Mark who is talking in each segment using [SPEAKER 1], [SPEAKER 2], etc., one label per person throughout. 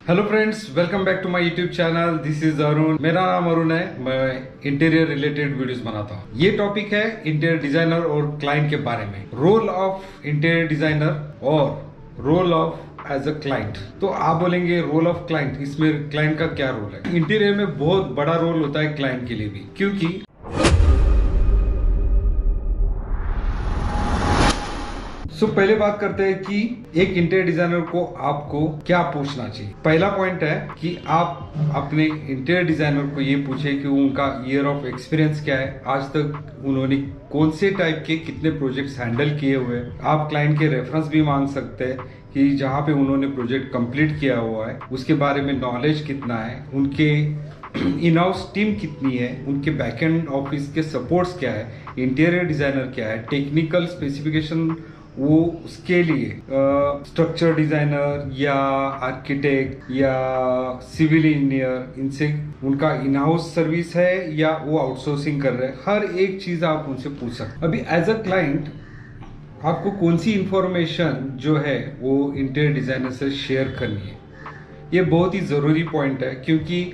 [SPEAKER 1] Hello friends, welcome back to my YouTube channel. This is Arun. मेरा नाम अरुण है। मैं इंटीरियर रिलेटेड वीडियोस बनाता हूँ। ये टॉपिक है इंटीरियर डिजाइनर और क्लाइंट के बारे में, रोल ऑफ इंटीरियर डिजाइनर और role of as a client. तो आप बोलेंगे रोल ऑफ क्लाइंट, इसमें क्लाइंट का क्या रोल है? इंटीरियर में बहुत बड़ा रोल होता है क्लाइंट के लिए भी, क्योंकि पहले बात करते हैं कि एक इंटीरियर डिजाइनर को आपको क्या पूछना चाहिए। पहला पॉइंट है कि आप अपने इंटीरियर डिजाइनर को ये पूछे कि उनका ईयर ऑफ एक्सपीरियंस क्या है, आज तक उन्होंने कौन से टाइप के कितने प्रोजेक्ट्स हैंडल किए हुए। आप क्लाइंट के रेफरेंस भी मांग सकते हैं कि जहाँ पे उन्होंने प्रोजेक्ट कंप्लीट किया हुआ है उसके बारे में नॉलेज कितना है, उनके इन हाउस टीम कितनी है, उनके बैकएंड ऑफिस के सपोर्ट्स क्या है, इंटीरियर डिजाइनर क्या है, टेक्निकल स्पेसिफिकेशन वो उसके लिए स्ट्रक्चर डिजाइनर या आर्किटेक्ट या सिविल इंजीनियर, इनसे उनका इन हाउस सर्विस है या वो आउटसोर्सिंग कर रहे हैं, हर एक चीज आप उनसे पूछ सकते। अभी एज अ क्लाइंट आपको कौन सी इंफॉर्मेशन जो है वो इंटीरियर डिजाइनर से शेयर करनी है, ये बहुत ही जरूरी पॉइंट है। क्योंकि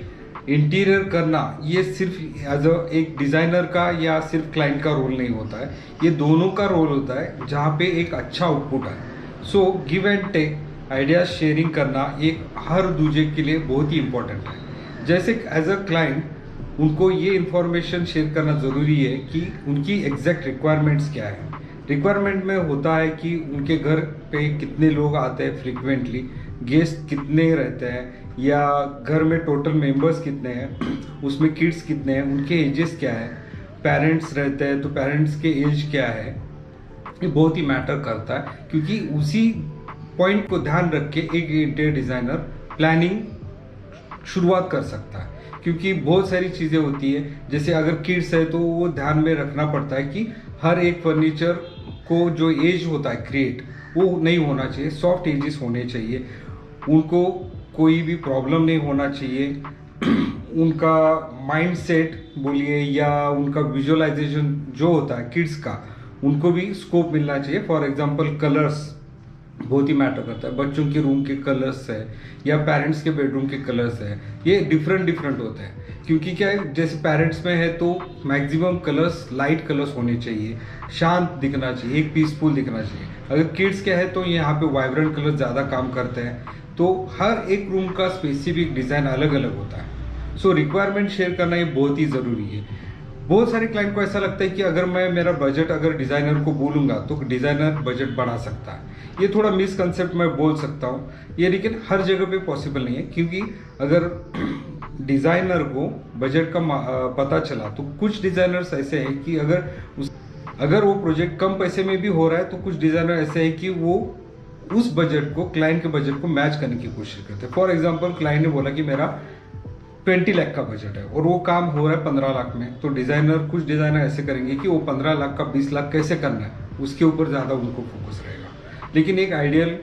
[SPEAKER 1] इंटीरियर करना ये सिर्फ एज अ एक डिजाइनर का या सिर्फ क्लाइंट का रोल नहीं होता है, ये दोनों का रोल होता है जहाँ पे एक अच्छा आउटपुट है। So give and take, idea sharing करना एक हर दूसरे के लिए बहुत ही इंपॉर्टेंट है। जैसे एज अ क्लाइंट उनको ये इंफॉर्मेशन शेयर करना ज़रूरी है कि उनकी एग्जैक्ट रिक्वायरमेंट्स क्या है। रिक्वायरमेंट में होता है कि उनके घर पे कितने लोग आते हैं फ्रिक्वेंटली, गेस्ट कितने रहते हैं, या घर में टोटल मेंबर्स कितने हैं, उसमें किड्स कितने हैं, उनके एजेस क्या है, पेरेंट्स रहते हैं तो पेरेंट्स के एज क्या है, ये बहुत ही मैटर करता है। क्योंकि उसी पॉइंट को ध्यान रख के एक इंटीरियर डिज़ाइनर प्लानिंग शुरुआत कर सकता है। क्योंकि बहुत सारी चीज़ें होती है, जैसे अगर किड्स है तो वो ध्यान में रखना पड़ता है कि हर एक फर्नीचर को जो एज होता है क्रिएट, वो नहीं होना चाहिए, सॉफ्ट एजेस होने चाहिए, उनको कोई भी प्रॉब्लम नहीं होना चाहिए, उनका माइंड सेट बोलिए या उनका विजुअलाइजेशन जो होता है किड्स का, उनको भी स्कोप मिलना चाहिए। फॉर एग्जांपल कलर्स बहुत ही मैटर करता है, बच्चों के रूम के कलर्स है या पेरेंट्स के बेडरूम के कलर्स है, ये डिफरेंट होते हैं। क्योंकि क्या है, जैसे पेरेंट्स में है तो मैक्सिमम कलर्स लाइट कलर्स होने चाहिए, शांत दिखना चाहिए, एक पीसफुल दिखना चाहिए। अगर किड्स क्या है तो यहाँ पे वाइब्रेंट कलर ज़्यादा काम करते हैं। तो हर एक रूम का स्पेसिफिक डिज़ाइन अलग अलग होता है। सो रिक्वायरमेंट शेयर करना ये बहुत ही ज़रूरी है। बहुत सारे क्लाइंट को ऐसा लगता है कि अगर मैं मेरा बजट अगर डिज़ाइनर को बोलूँगा तो डिज़ाइनर बजट बढ़ा सकता है। ये थोड़ा मिसकंसेप्ट मैं बोल सकता हूँ ये, लेकिन हर जगह पे पॉसिबल नहीं है। क्योंकि अगर डिज़ाइनर को बजट का पता चला तो कुछ डिज़ाइनर्स ऐसे हैं कि अगर वो प्रोजेक्ट कम पैसे में भी हो रहा है तो कुछ डिज़ाइनर ऐसे हैं कि वो उस बजट को, क्लाइंट के बजट को मैच करने की कोशिश करते हैं। फॉर एग्जांपल क्लाइंट ने बोला कि मेरा 20 लाख का बजट है और वो काम हो रहा है 15 लाख में, तो कुछ डिज़ाइनर ऐसे करेंगे कि वो 15 लाख का 20 लाख कैसे करना है उसके ऊपर ज़्यादा उनको फोकस रहेगा। लेकिन एक आइडियल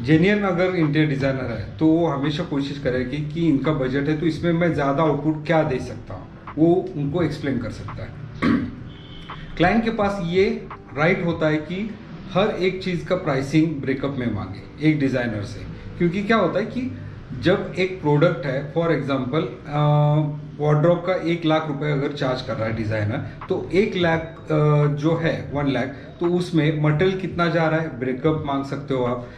[SPEAKER 1] जेन्युइन अगर इंटीरियर डिज़ाइनर है तो वो हमेशा कोशिश करेगी कि इनका बजट है तो इसमें मैं ज़्यादा आउटपुट क्या दे सकता हूँ, वो उनको एक्सप्लेन कर सकता है। क्लाइंट के पास ये राइट होता है कि हर एक चीज़ का प्राइसिंग ब्रेकअप में मांगे एक डिज़ाइनर से। क्योंकि क्या होता है कि जब एक प्रोडक्ट है, फॉर एग्जांपल वार्डरोब का 1 लाख रुपए अगर चार्ज कर रहा है डिज़ाइनर, तो 1 लाख जो है 1 लाख, तो उसमें मटेरियल कितना जा रहा है ब्रेकअप मांग सकते हो आप,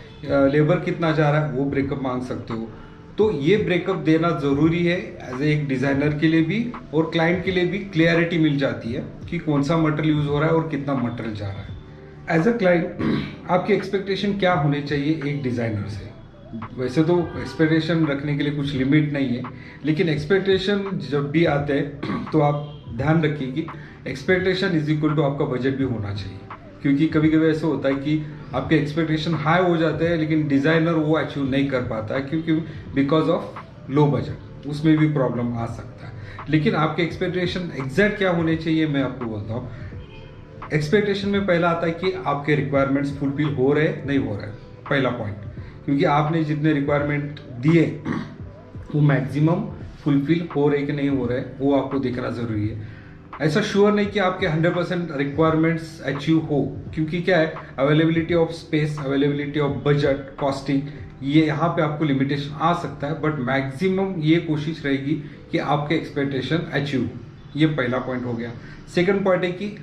[SPEAKER 1] लेबर कितना जा रहा है वो ब्रेकअप मांग सकते हो। तो ये ब्रेकअप देना ज़रूरी है एज एक डिज़ाइनर के लिए भी, और क्लाइंट के लिए भी क्लियरिटी मिल जाती है कि कौन सा मटेरियल यूज़ हो रहा है और कितना मटेरियल जा रहा है। एज अ क्लाइंट आपकी एक्सपेक्टेशन क्या होने चाहिए एक डिज़ाइनर से? वैसे तो एक्सपेक्टेशन रखने के लिए कुछ लिमिट नहीं है, लेकिन एक्सपेक्टेशन जब भी आते हैं तो आप ध्यान रखिए कि एक्सपेक्टेशन इज इक्वल टू आपका बजट भी होना चाहिए। क्योंकि कभी कभी ऐसा होता है कि आपके एक्सपेक्टेशन हाई हो जाते हैं लेकिन डिज़ाइनर वो अचीव नहीं कर पाता है, क्योंकि बिकॉज ऑफ लो बजट, उसमें भी प्रॉब्लम आ सकता है। लेकिन आपके एक्सपेक्टेशन एग्जैक्ट क्या होने चाहिए मैं आपको बोलता हूँ। एक्सपेक्टेशन में पहला आता है कि आपके रिक्वायरमेंट्स फुलफिल हो रहे नहीं हो रहे, पहला पॉइंट। क्योंकि आपने जितने रिक्वायरमेंट दिए वो मैक्सिमम फुलफिल हो रहे कि नहीं हो रहे, वो आपको देखना ज़रूरी है। ऐसा श्योर नहीं कि आपके 100% रिक्वायरमेंट्स अचीव हो, क्योंकि क्या है, availability of space, availability of budget, costing, ये यहाँ पे आपको लिमिटेशन आ सकता है, बट मैक्सिमम ये कोशिश रहेगी कि आपके एक्सपेक्टेशन अचीव। ये पहला पॉइंट हो गया। सेकंड पॉइंट है कि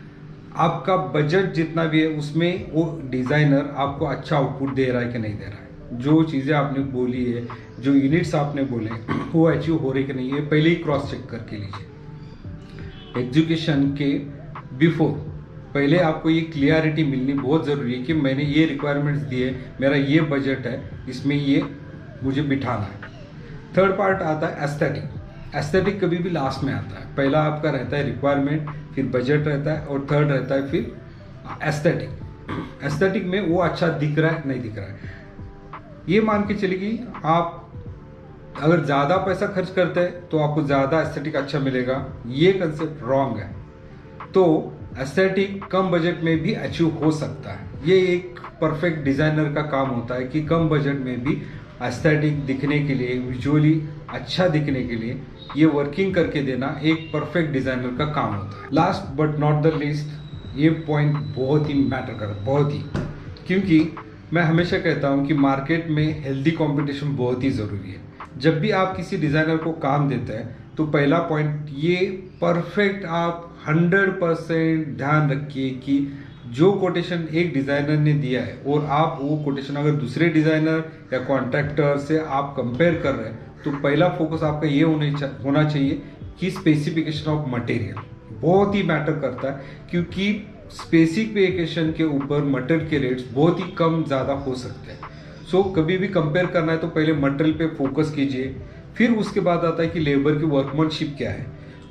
[SPEAKER 1] आपका बजट जितना भी है उसमें वो डिज़ाइनर आपको अच्छा आउटपुट दे रहा है कि नहीं दे रहा है। जो चीज़ें आपने बोली है, जो यूनिट्स आपने बोले वो अचीव हो रही कि नहीं है, पहले ही क्रॉस चेक करके लीजिए। एग्जीक्यूशन के बिफोर पहले आपको ये क्लियरिटी मिलनी बहुत ज़रूरी है कि मैंने ये रिक्वायरमेंट्स दिए, मेरा ये बजट है, इसमें ये मुझे बिठाना है। थर्ड पार्ट आता है एस्थेटिक। एस्थेटिक कभी भी लास्ट में आता है। पहला आपका रहता है रिक्वायरमेंट, फिर बजट रहता है और थर्ड रहता है फिर एस्थेटिक। एस्थेटिक में वो अच्छा दिख रहा है नहीं दिख रहा है, ये मान के चलिए कि आप अगर ज़्यादा पैसा खर्च करते हैं तो आपको ज़्यादा एस्थेटिक अच्छा मिलेगा, ये कंसेप्ट रॉन्ग है। तो एस्थेटिक कम बजट में भी अचीव हो सकता है। ये एक परफेक्ट डिज़ाइनर का काम होता है कि कम बजट में भी एस्थेटिक दिखने के लिए, विजुअली अच्छा दिखने के लिए ये वर्किंग करके देना एक परफेक्ट डिज़ाइनर का काम होता है। Last but not the least, ये पॉइंट बहुत ही मैटर करता है, बहुत ही, क्योंकि मैं हमेशा कहता हूँ कि मार्केट में हेल्दी कंपटीशन बहुत ही ज़रूरी है। जब भी आप किसी डिज़ाइनर को काम देते हैं तो पहला पॉइंट ये परफेक्ट आप 100% ध्यान रखिए कि जो कोटेशन एक डिज़ाइनर ने दिया है और आप वो कोटेशन अगर दूसरे डिज़ाइनर या कॉन्ट्रैक्टर से आप कंपेयर कर रहे हैं तो पहला फोकस आपका ये होना चाहिए कि स्पेसिफिकेशन ऑफ मटेरियल बहुत ही मैटर करता है, क्योंकि स्पेसिफिकेशन के ऊपर मटेरियल के रेट्स बहुत ही कम ज़्यादा हो सकते हैं। सो कभी भी कंपेयर करना है तो पहले मटेरियल पे फोकस कीजिए, फिर उसके बाद आता है कि लेबर की वर्कमैनशिप क्या है।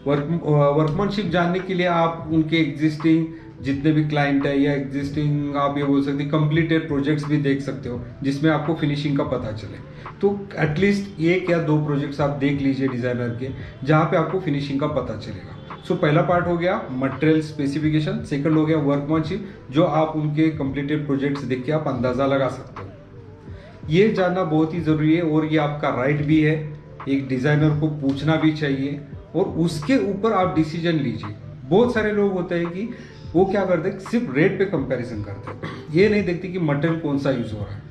[SPEAKER 1] वर्कमैनशिप जानने के लिए आप उनके एग्जिस्टिंग जितने भी क्लाइंट है या एग्जिस्टिंग आप ये बोल सकते हैं कंप्लीटेड प्रोजेक्ट्स भी देख सकते हो जिसमें आपको फिनिशिंग का पता चले। तो एटलीस्ट 1 या 2 प्रोजेक्ट्स आप देख लीजिए डिज़ाइनर के जहाँ पे आपको फिनिशिंग का पता चलेगा। सो पहला पार्ट हो गया मटेरियल स्पेसिफिकेशन, सेकंड हो गया वर्कमैनशिप जो आप उनके कंप्लीटेड प्रोजेक्ट्स देख के आप अंदाज़ा लगा सकते हो। ये जानना बहुत ही ज़रूरी है और ये आपका राइट भी है, एक डिज़ाइनर को पूछना भी चाहिए और उसके ऊपर आप डिसीजन लीजिए। बहुत सारे लोग होते हैं कि वो क्या करते हैं, सिर्फ रेट पे कंपैरिजन करते हैं, ये नहीं देखते कि मटेरियल कौन सा यूज़ हो रहा है,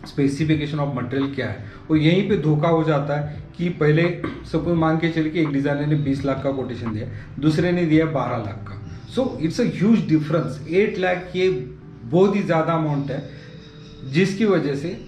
[SPEAKER 1] स्पेसिफिकेशन ऑफ मटेरियल क्या है। और यहीं पे धोखा हो जाता है कि पहले सपोज मान के चलिए कि एक डिज़ाइनर ने 20 लाख का कोटेशन दिया, दूसरे ने दिया 12 लाख का। So it's a huge difference. 8 lakh ये बहुत ही ज़्यादा अमाउंट है, जिसकी वजह से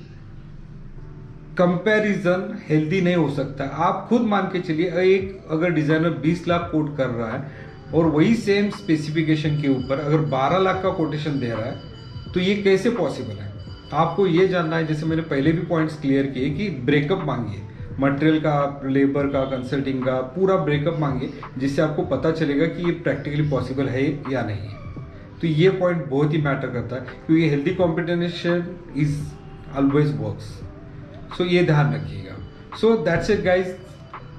[SPEAKER 1] कंपैरिजन हेल्दी नहीं हो सकता। आप खुद मान के चलिए एक अगर डिज़ाइनर 20 लाख कोट कर रहा है और वही सेम स्पेसिफिकेशन के ऊपर अगर 12 लाख का कोटेशन दे रहा है तो ये कैसे पॉसिबल है। आपको ये जानना है, जैसे मैंने पहले भी पॉइंट्स क्लियर किए कि ब्रेकअप मांगिए, मटेरियल का, लेबर का, कंसल्टिंग का पूरा ब्रेकअप मांगिए, जिससे आपको पता चलेगा कि ये प्रैक्टिकली पॉसिबल है या नहीं है। तो ये पॉइंट बहुत ही मैटर करता है क्योंकि healthy competition is always works. So ये ध्यान रखिएगा। सो दैट्स इट गाइज,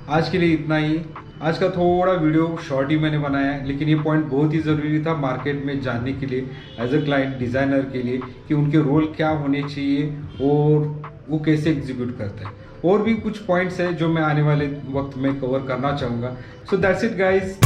[SPEAKER 1] आज के लिए इतना ही। आज का थोड़ा वीडियो शॉर्ट ही मैंने बनाया है, लेकिन ये पॉइंट बहुत ही ज़रूरी था मार्केट में जानने के लिए, एज अ क्लाइंट डिज़ाइनर के लिए, कि उनके रोल क्या होने चाहिए और वो कैसे एग्जीक्यूट करते हैं। और भी कुछ पॉइंट्स हैं जो मैं आने वाले वक्त में कवर करना चाहूँगा। So that's it guys.